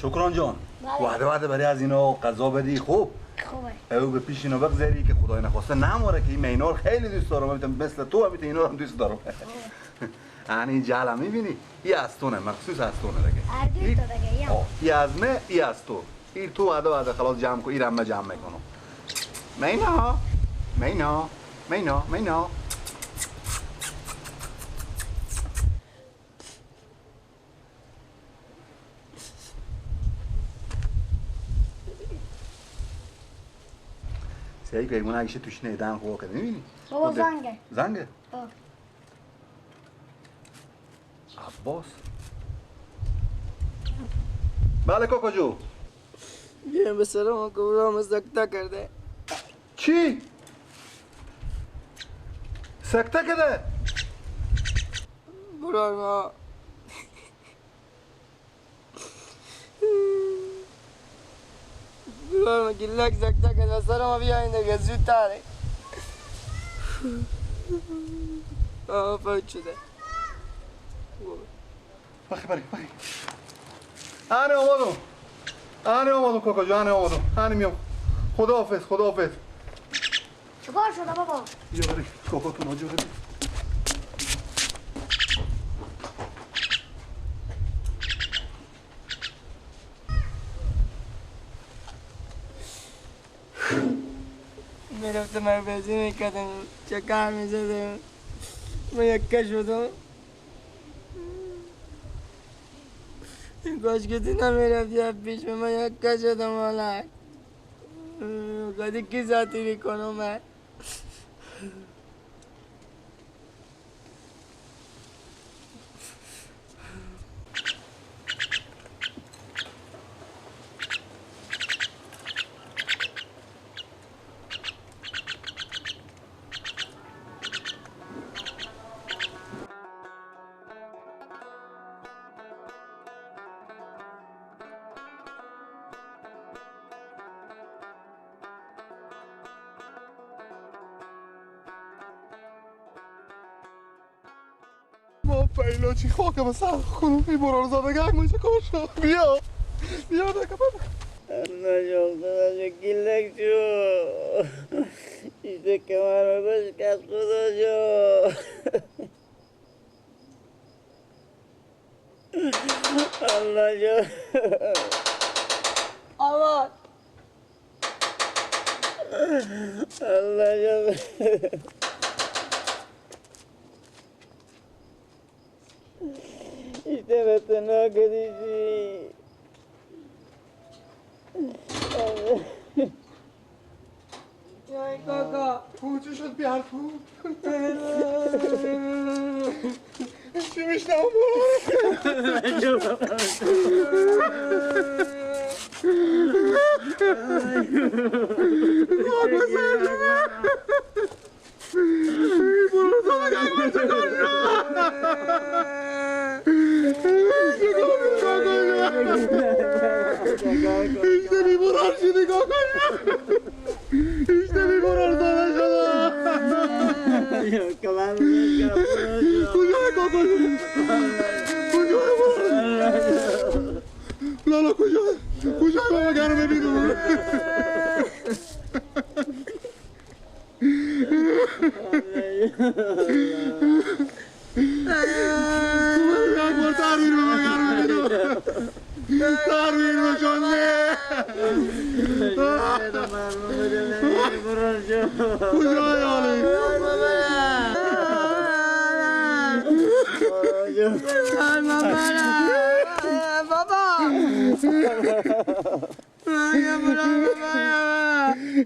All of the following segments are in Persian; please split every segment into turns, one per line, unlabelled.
شکران جان
بله.
وعده برای از اینا غذا بدی خوب
خوبه
او به پیش اینا بگذاری که خدای نخواسته نماره که این اینا رو خیلی دوست دارم مثل تو هم اینا رو هم دوست دارم این جعل میبینی این از تونه مخصوص از تونه دیگه
اردوی تو دیگه یا
این از نه این از تو این تو وعده خلاص جمع کن این هم جمع میکنم مینا مینا مینا مینا سعی که ایمون اگه توش نیدن خواه کرده میبینی؟
بابا زنگه
زنگه؟
آه.
عباس بله کاکا جو
بیایم به سلام کبرام سکته کرده
چی؟ سکته کرده؟
برای ما برای ما گلک سکته کرده سر ما بیاین دیگه زودتره فوت شده
بخی آنه اومدم کاکا جو آنه اومدم میام خداحافظ
چیکار شده بابا
بیا بری کاکا تو ناجو بری
میرفتم مربزی میکردم چکر میزدم من یکه شدم کاش که تو نمیرفتی پیش من یکه شدم حالا کدی کی ذاتی میکنم من
ما پیلا چی خاکم سر کنم این برار زادگاه من چه کار شد بیا دکه بابا
خدا گلک شو ایده که من رو بشکست خدا شو الله شو آمان الله شو ایده به تنها کدیشی جای کاکا
چی شد بیار تو چی میشنم işte bir burar şimdi kakaya. İşte bir burar sana şuna. Kucağına kakaya. Kucağına burar. Lala kucağına. Kucağına baba gelme bir dur. Kucağına tarih baba gelme bir dur. Tarih baba şanlı. Kucağına alayım.
Baba!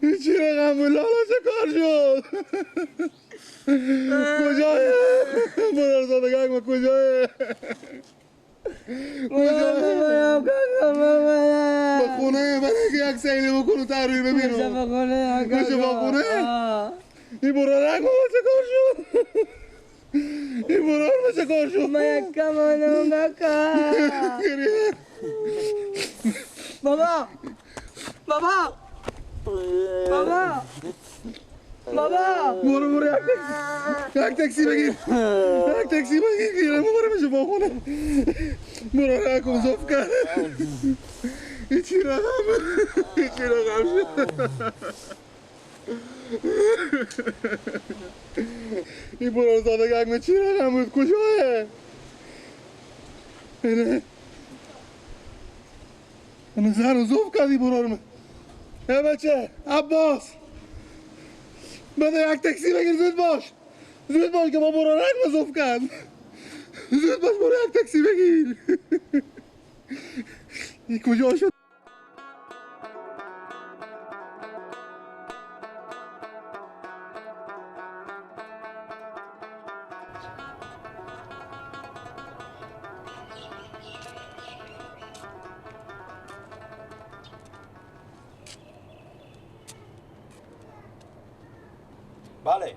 İçine kamburlu alacak karşı. Kocayı. Bunlar sana kalkma kocayı. Kocayı. Bak konuya ben yak seyli bu konu tarihi bebeğim. Kuşa bak konuya. İboralar mı olacak karşı? İboralar mı olacak karşı?
Mayakka manam baka. Baba! Baba! Baba! بابا
برو یک تاکسی بگیر یک تاکسی بگیر گیرم برو میشه با خونه برو رکم زف کرد هیچی رقم شد این برو زاده گنگ چی رقم بود کجاه اینه زر و زف کردی برو من بچه عباس بده یک تاکسی بگیر زود باش که ما برو رنگ مزوف کرد زود باش برو یک تاکسی بگیر این کجا شد
بله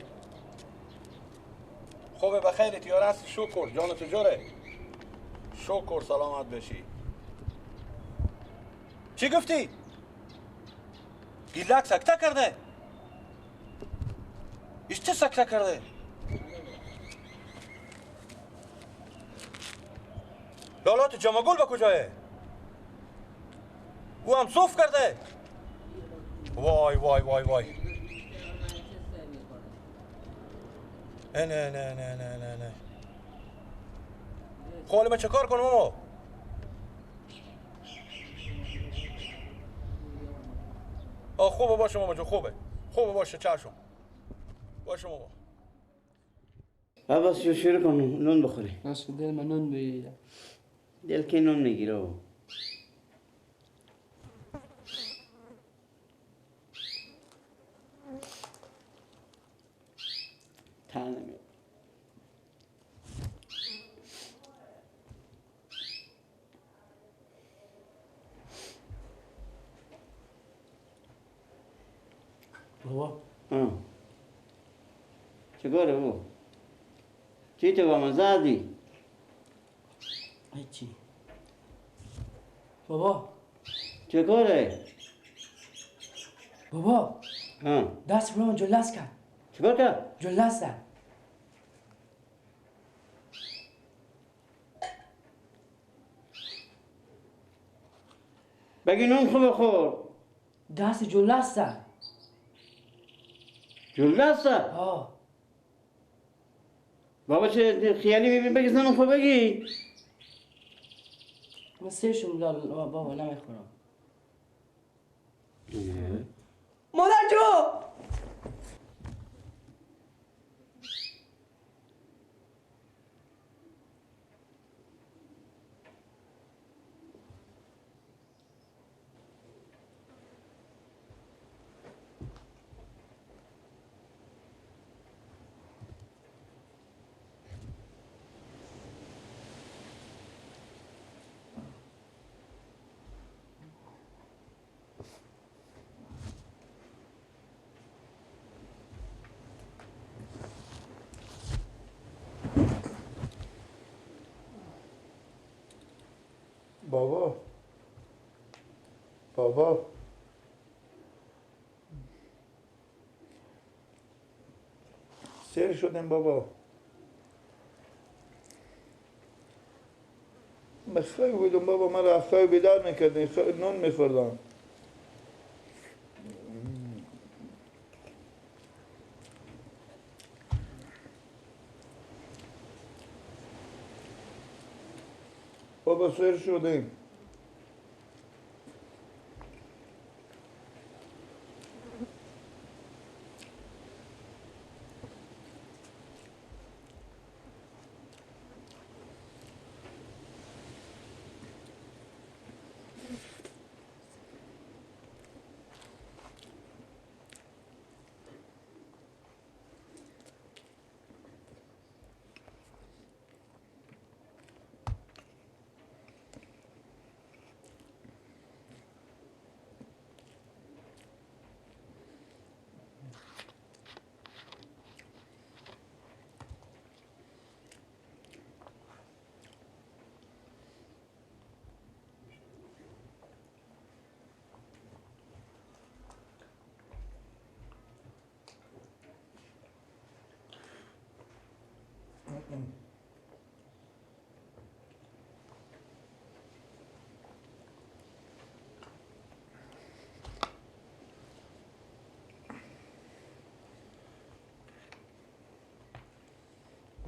خوبه بخیر تیار هستی شکر جانت جوره شکر سلامت بشی چی گفتی؟ گیلک سکته کرده ایش چه سکته کرده؟ لالات جمعگل به کجایه؟ او هم صوف کرده وای وای وای وای نه خواهی من چه کار کنم اما؟ خوبه باشه ماما جو خوبه باشه چشم باشه ماما
عباس شروع کن نون بخوری
ناس دل من نون بگیرم
دل که نون نگیره تنمی
بابا
چگاره او؟ چی تو با من زدی؟
هیچی بابا
چگاره؟
بابا دست برام جلس کرد
چگار کرد؟
جلس زد
بگی نون خوب خور
دست جلس زد
جلس زد؟ بابا چه خیالی میبین بگی نون خوب بگی
من سرشون بابا نمیخورم مادر جو
بابا سیر شدیم بابا مسخره بودم بابا من رفتای بیدار میکردیم نون میخوردم بابا سیر شدیم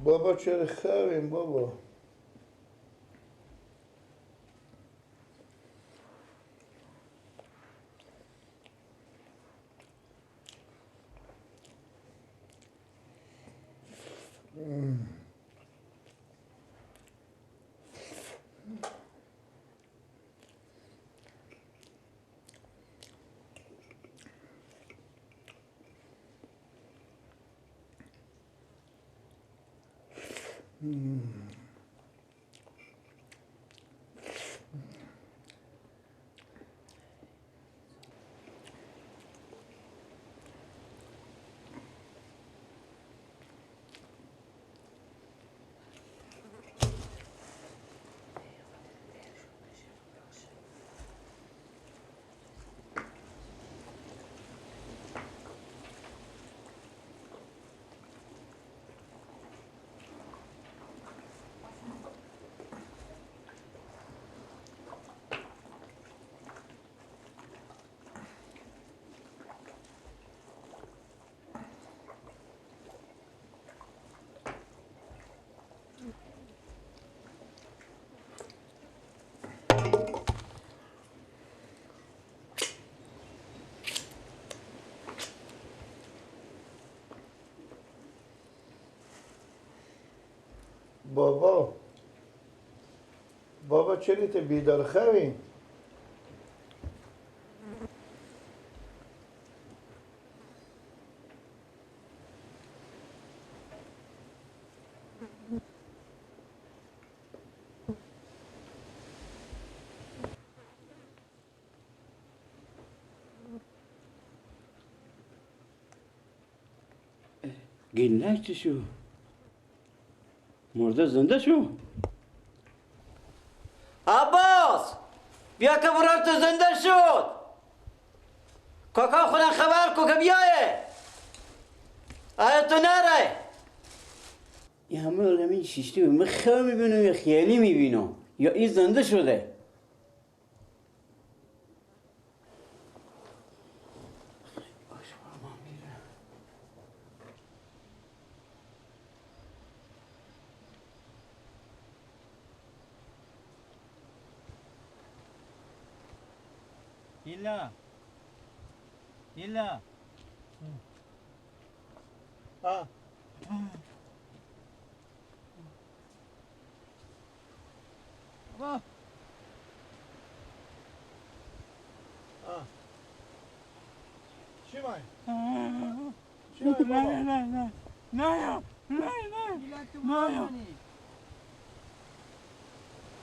بابا چرا خوابیم بابا؟ بابا چرا تو بیدار خوابی؟
گلک چی شو؟ مرده زنده شو؟ عباس بیا که برات تو زنده شد. کاکا خودم خبر کو که بیایه. آیا تو نره؟ یه همه علمی شیشتی من خواه میبینم یا خیالی میبینم یا این زنده شده.
Gilla. Gilla.
آه
بابا.
چی مای؟
نه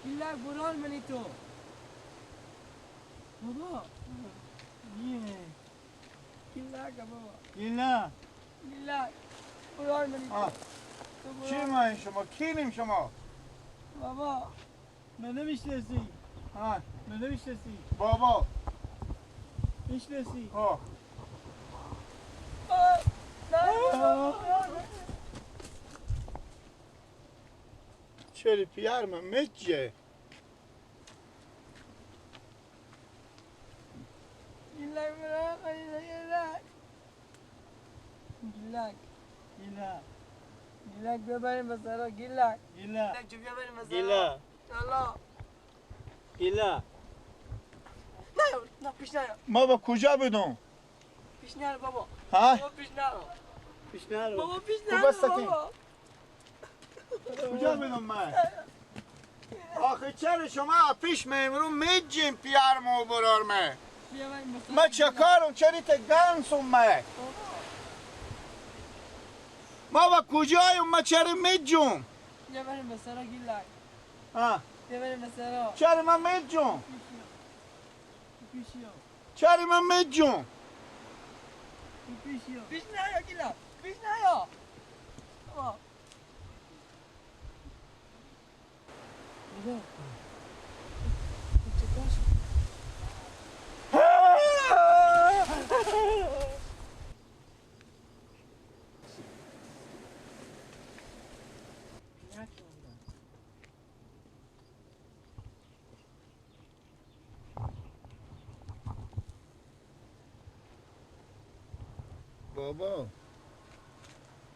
گilla بران منی تو بابا گilla که بابا
گیلا
گilla بران منی تو
چی مای شما؟ کینیم شما؟
بابا من نمیشناسی
آه
من نمیشناسی
بابا
میشناسی
آه چرا پیار من مجه؟
گilla بران گilla ببریم به سرا گilla چو ببریم به سرا یالا نه پیش نرو
ما با کجا بدون؟
پیش نرو بابا
ها؟
بابا پیش نرو بابا پیش
تو
نرو
بس سکین.
بابا
کجا بدون من؟ آخه چرا شما پیش میمرون میجیم پیار مو برار من؟
ببریم به سرا
ما چه کارم چری تا گانسون من؟ ما با کجایم ما چرا میجوم؟
ببریم به سرا گilla
ها؟
ببریم به سرا
چرا من میجوم؟
پیشیو
چرا من میجوم؟
پیش نرو گilla پیش نرو بابا بابا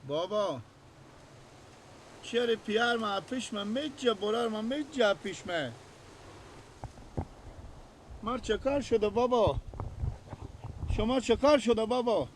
بابا چرا پیار ما پیش من میجه برار ما میجه پیش من مار چکار شده بابا شما چکار شده بابا